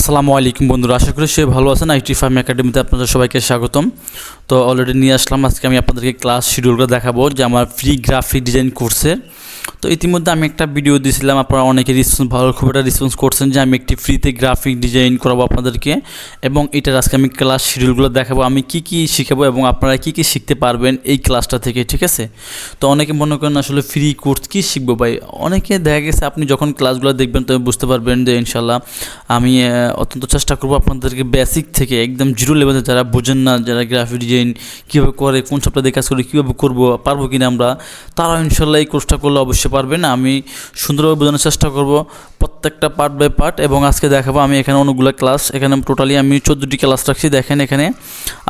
আসসালামু আলাইকুম বন্ধুরা, আশা করি সবাই ভালো আছেন। আইটি ফার্ম একাডেমিতে আপনাদের সবাইকে স্বাগতম। তো অলরেডি নিয়ে আসলাম, আজকে আমি আপনাদেরকে ক্লাস শিডিউলটা দেখাবো যে আমার ফ্রি গ্রাফিক ডিজাইন কোর্সের। তো ইতিমধ্যে আমি একটা ভিডিও দিয়েছিলাম, আপনারা অনেকে খুব একটা রেসপন্স করছেন যে আমি একটি ফ্রিতে গ্রাফিক ডিজাইন করাবো আপনাদেরকে, এবং এটার আজকে আমি ক্লাস শিডিউলগুলো দেখাবো, আমি কি কি শেখাবো এবং আপনারা কি কি শিখতে পারবেন এই ক্লাসটা থেকে, ঠিক আছে। তো অনেকে মনে করেন আসলে ফ্রি কোর্স কী শিখবো ভাই, অনেকে দেখা গেছে আপনি যখন ক্লাসগুলো দেখবেন তো বুঝতে পারবেন যে ইনশাল্লাহ আমি অত্যন্ত চেষ্টা করবো আপনাদেরকে বেসিক থেকে একদম জিরো লেভেলে, যারা বোঝেন না, যারা গ্রাফিক ডিজাইন কীভাবে করে, কোন সপ্তাহে কাজ করে, কীভাবে করবো, পারবো কিনা আমরা, তারা ইনশাল্লাহ এই কোর্সটা করলে অবশ্যই পারবেন। আমি সুন্দরভাবে বোঝানোর চেষ্টা করব প্রত্যেকটা পার্ট বাই পার্ট, এবং আজকে দেখাবো আমি এখানে অনেকগুলো ক্লাস, এখানে টোটালি আমি 14টি ক্লাস রাখছি। দেখেন এখানে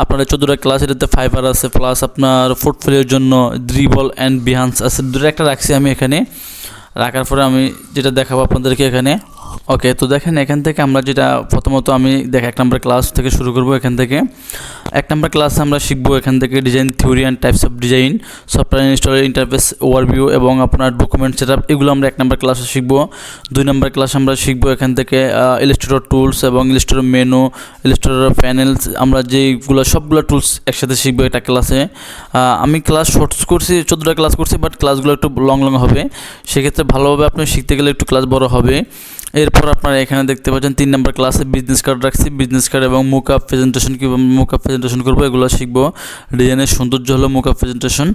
আপনার 14টা ক্লাস, এটাতে ফাইবার আছে, প্লাস আপনার পোর্টফোলিওর জন্য ড্রিবল অ্যান্ড বিহান্স আছে, দুটো একটা রাখছি আমি এখানে। রাখার পরে আমি যেটা দেখাবো আপনাদেরকে এখানে, ওকে। তো দেখেন এখান থেকে আমরা যেটা প্রথমত আমি এক নম্বর ক্লাস থেকে শুরু করব। এখান থেকে 1 নম্বর ক্লাসে আমরা শিখবো এখান থেকে design theory and types of design, software installer interface overview এবং আপনার ডকুমেন্ট সেটআপ, এগুলো আমরা 1 নম্বর ক্লাসে শিখবো। 2 নম্বর ক্লাস আমরা শিখবো এখান থেকে ইলাস্ট্রেটর টুলস এবং ইলাস্ট্রেটর মেনু, ইলাস্ট্রেটর প্যানেলস, আমরা যেগুলো সবগুলো টুলস একসাথে শিখবো একটা ক্লাসে। আমি ক্লাস শর্টস করছি, 14টা ক্লাস করছি, বাট ক্লাসগুলো একটু লং হবে, সেক্ষেত্রে ভালোভাবে আপনি শিখতে গেলে একটু ক্লাস বড় হবে। এরপর আপনারা এখানে দেখতে পাচ্ছেন 3 নম্বর ক্লাসে বিজনেস কার্ড রাখছি, বিজনেস কার্ড এবং মুকআপ প্রেজেন্টেশন, কীভাবে মুকআপ প্রেজেন্টেশন করবো এগুলো শিখবো। ডিজাইনের সৌন্দর্য হলো মুকআপ প্রেজেন্টেশন।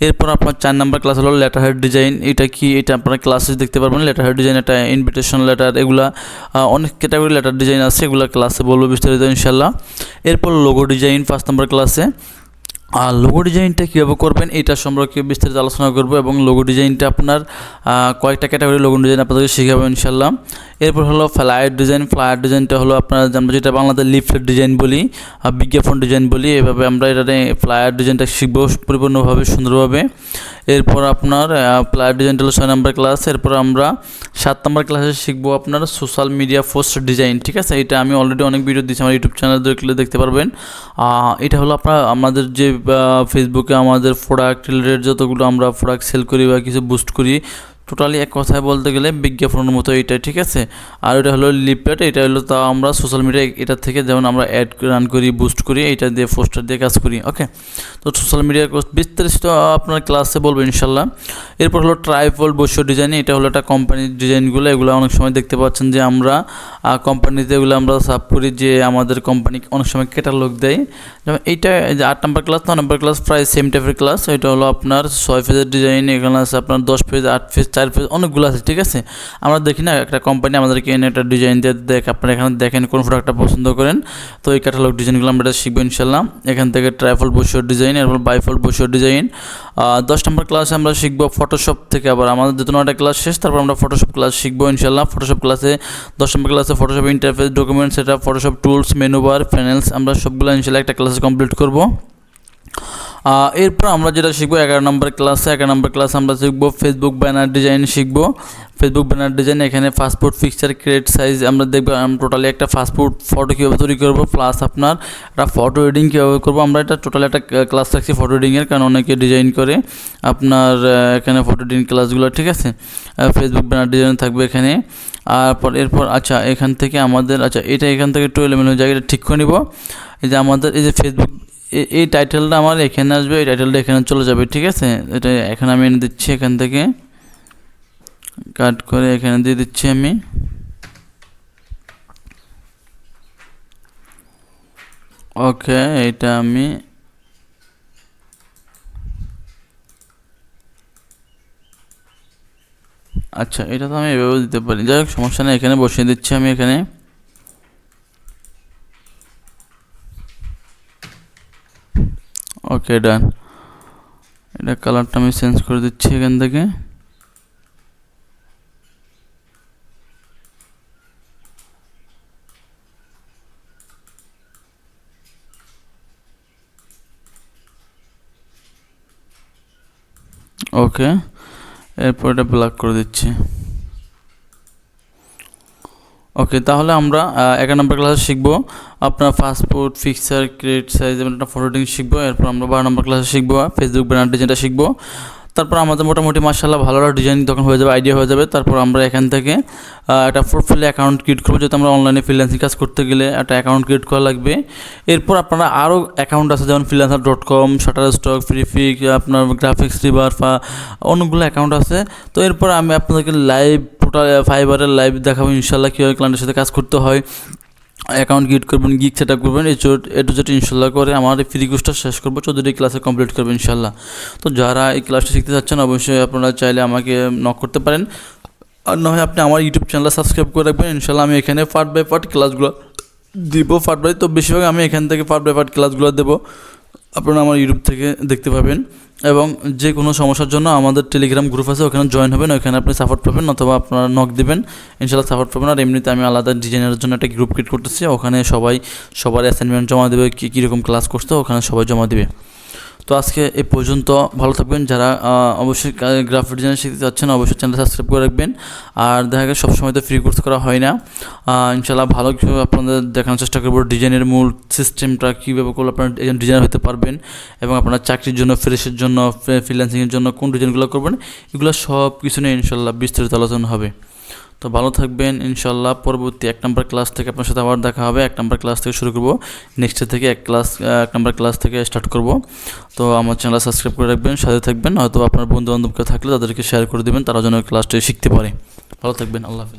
এরপর আপনার 4 নম্বর ক্লাস হলো লেটার হেড ডিজাইন। এটা কি, এটা আপনারা ক্লাসে দেখতে পারবেন। লেটার হেড ডিজাইন, এটা ইনভিটেশন লেটার, এগুলা অনেক ক্যাটাগরি লেটার ডিজাইন আছে, এগুলো ক্লাসে বলবো বিস্তারিত ইনশাল্লাহ। এরপর লোগো ডিজাইন 5 নম্বর ক্লাসে। আর লোগো ডিজাইনটা কীভাবে করবেন এটা সম্পর্কে বিস্তারিত আলোচনা করব, এবং লোগো ডিজাইনটা আপনার কয়েকটা ক্যাটাগরি লোগো ডিজাইন আপনাদেরকে শেখাবো ইনশাল্লাহ। এরপর হলো ফ্লায়ার ডিজাইন। ফ্লায়ার ডিজাইনটা হলো আপনার আমরা যেটা বাংলাতে লিফলেট ডিজাইন বলি, বিজ্ঞাপন ডিজাইন বলি, এভাবে আমরা এটা ফ্লায়ার ডিজাইনটা শিখবো পরিপূর্ণভাবে, সুন্দরভাবে। এরপর আপনার ফ্লায়ার ডিজাইনটা হলো 6 নম্বর ক্লাস। এরপর আমরা 7 নম্বর ক্লাসে শিখবো আপনার সোশ্যাল মিডিয়া পোস্ট ডিজাইন, ঠিক আছে। এটা আমি অলরেডি অনেক ভিডিও দিচ্ছি, আমার ইউটিউব চ্যানেল দেখতে পারবেন। এটা হলো আপনার আমাদের যে ফেসবুকে আমাদের প্রোডাক্ট রিলেটেড যতগুলো আমরা প্রোডাক্ট সেল করি বা কিছু বুস্ট করি, টোটালি এক কথায় বলতে গেলে বিজ্ঞাপনের মতো এটা, ঠিক আছে। আর এটা হলো লিফলেট, এটা হলো তা আমরা সোশ্যাল মিডিয়া এটা থেকে যেমন আমরা অ্যাড রান করি, বুস্ট করি, এটা দিয়ে পোস্টার দিয়ে কাজ করি, ওকে। তো সোশ্যাল মিডিয়া বিস্তারিত আপনার ক্লাসে বলবো ইনশাল্লাহ। এরপর হলো ট্রাইপড বসিও ডিজাইন, এটা হলো একটা কোম্পানির ডিজাইনগুলো, এগুলো অনেক সময় দেখতে পাচ্ছেন যে আমরা কোম্পানিতে এগুলো আমরা সাব করি, যে আমাদের কোম্পানি অনেক সময় ক্যাটালগ দেয়। যেমন এইটা 8 নম্বর ক্লাস, 9 নম্বর ক্লাস প্রায় সেম টাইপের ক্লাস। এটা হলো আপনার 6 পেজের ডিজাইন, এখানে আছে আপনার 10 পেজ, 8 পেজ, 4 পেজ, অনেকগুলো আছে, ঠিক আছে। আমরা দেখি না একটা কোম্পানি আমাদেরকে এনে একটা ডিজাইন দিয়ে আপনারা এখানে দেখেন কোন প্রোডাক্টটা পছন্দ করেন, তো এই ক্যাটালগ ডিজাইনগুলো আমরা শিখবো ইনশাল্লাহ। এখান থেকে ট্রাইফোল্ড বসিও ডিজাইন, এরপর বাইফোল্ড বসিও ডিজাইন। 10 নম্বর ক্লাসে আমরা শিখবো ফটোশপ থেকে, আবার আমাদের যেহেতু 9টা ক্লাস শেষ, তারপর আমরা ফটোশপ ক্লাস শিখবো ইনশাল্লাহ। ফটোশপ ক্লাসে 10 নম্বর ক্লাসে Photoshop interface, document setup, Photoshop tools, menu bar, panels, আমরা সবগুলো ইনশাল্লাহ একটা ক্লাসে কমপ্লিট করবো। এরপর আমরা যেটা শিখবো 11 নম্বর ক্লাসে, 11 নম্বর ক্লাসে আমরা শিখবো ফেসবুক ব্যানার ডিজাইন শিখবো। ফেসবুক ব্যানার ডিজাইন, এখানে ফাস্টফুড পিকচার ক্রিয়েট সাইজ আমরা দেখবো, টোটালি একটা ফাস্টফুড ফটো কীভাবে তৈরি করবো, প্লাস আপনার একটা ফটো এডিটিং কীভাবে করবো। আমরা এটা টোটালি একটা ক্লাস রাখছি ফটো এডিটিংয়ের, কারণ অনেকে ডিজাইন করে আপনার এখানে ফটো এডিটিং ক্লাসগুলো, ঠিক আছে। ফেসবুক ব্যানার ডিজাইন থাকবে এখানে। এরপর আচ্ছা এখান থেকে আমাদের এটা এখান থেকে একটু এলোমেলো জায়গাটা ঠিক করে নিব। এই যে আমাদের এই যে ফেসবুক, এই টাইটেলটা আমার এখানে আসবে, এই টাইটেলটা এখানে চলে যাবে, ঠিক আছে। এটা এখন আমি এনে দিচ্ছি, এখান থেকে কাট করে এখানে দিয়ে দিচ্ছি আমি। ওকে, এটা আমি আচ্ছা এটা তো আমি এভাবেও দিতে পারি, যাই হোক সমস্যা নেই, এখানে বসিয়ে দিচ্ছি আমি এখানে। ওকে ডান, এটা কালারটা আমি চেঞ্জ করে দিচ্ছি এখান থেকে। ওকে, এরপর এটা ব্ল্যাক করে দিচ্ছি। ওকে, তাহলে আমরা 11 নম্বর ক্লাসে শিখবো আপনার ফাস্টফুড পিকচার ক্রিয়েট সাইজ এবং একটা ফটো এডিটিং শিখবো। এরপর আমরা 12 নম্বর ক্লাসে শিখবো ফেসবুক ব্যানার ডিজাইনটা শিখবো। তারপর আমাদের মোটামুটি মাশাআল্লাহ ভালো ডিজাইন তখন হয়ে যাবে, আইডিয়া হয়ে যাবে। তারপর আমরা এখান থেকে একটা প্রোফাইলে অ্যাকাউন্ট ক্রিয়েট করবো, যেহেতু আমরা অনলাইনে ফ্রিল্যান্সিং কাজ করতে গেলে একটা অ্যাকাউন্ট ক্রিয়েট করা লাগবে। এরপর আপনারা আরও অ্যাকাউন্ট আছে, যেমন freelancer.com, Shutterstock, ফ্রিফিক, আপনার গ্রাফিক্স রিভার বা অনেকগুলো অ্যাকাউন্ট আছে। তো এরপর আমি আপনাদেরকে লাইভ টোটাল ফাইবারের লাইভ দেখাবো ইনশাল্লাহ, কীভাবে ক্লায়েন্টের সাথে কাজ করতে হয়, অ্যাকাউন্ট ক্রিয়েট করবেন, গিগ সেট আপ করবেন, এ টু জেড ইনশাল্লাহ করে আমার এই ফ্রি কোর্সটা শেষ করবো, 14টি ক্লাসে কমপ্লিট করবেন ইনশাল্লাহ। তো যারা এই ক্লাসটা শিখতে চাচ্ছেন অবশ্যই আপনারা চাইলে আমাকে নক করতে পারেন, আর না হয় আপনি আমার ইউটিউব চ্যানেলটা সাবস্ক্রাইব করে রাখবেন। ইনশাল্লাহ আমি এখানে পার্ট বাই পার্ট ক্লাসগুলো দিব, তো বেশিরভাগ আমি এখান থেকে পার্ট বাই পার্ট ক্লাসগুলো দেবো, আপনারা আমার ইউটিউব থেকে দেখতে পাবেন। এবং যে কোনো সমস্যার জন্য আমাদের টেলিগ্রাম গ্রুপ আছে, ওখানে জয়েন হবেন, ওখানে আপনি সাপোর্ট পাবেন, অথবা আপনারা নক দেবেন, ইনশাল্লাহ সাপোর্ট পাবেন। আর এমনিতে আমি আলাদা ডিজাইনের জন্য একটা গ্রুপ ক্রিয়েট করতেছি, ওখানে সবার অ্যাসাইনমেন্ট জমা দেবে, কীরকম ক্লাস করতে ওখানে সবাই জমা দেবে। তো আজকে এই পর্যন্ত, ভালো থাকবেন। যারা অবশ্যই গ্রাফিক ডিজাইন শিখতে চাচ্ছেন অবশ্যই চ্যানেল সাবস্ক্রাইব করে রাখবেন। আর দেখা গেছে সবসময় তো ফ্রি কোর্স করা হয় না, ইনশাল্লাহ ভালো কিছু আপনাদের দেখানোর চেষ্টা করবো, ডিজাইনের মূল সিস্টেমটা কীভাবে করলে আপনারা একজন ডিজাইনার হতে পারবেন, এবং আপনারা চাকরির জন্য, ফ্রেশের জন্য, ফ্রিল্যান্সিংয়ের জন্য কোন ডিজাইনগুলো করবেন, এগুলো সব কিছু নিয়ে ইনশাল্লাহ বিস্তারিত আলোচনা হবে। তো ভালো থাকবেন ইনশাল্লাহ। পরবর্তী 1 নম্বর ক্লাস থেকে আপনার সাথে আবার দেখা হবে। 1 নম্বর ক্লাস থেকে শুরু করব, নেক্সট থেকে 1 নম্বর ক্লাস থেকে স্টার্ট করব। তো আমার চ্যানেল সাবস্ক্রাইব করে রাখবেন, সাথে থাকবেন, হয়তো আপনার বন্ধু বান্ধবকে থাকলে তাদেরকে শেয়ার করে দেবেন, তারা যেন ক্লাসটি শিখতে পারে। ভালো থাকবেন, আল্লাহ হাফিজ।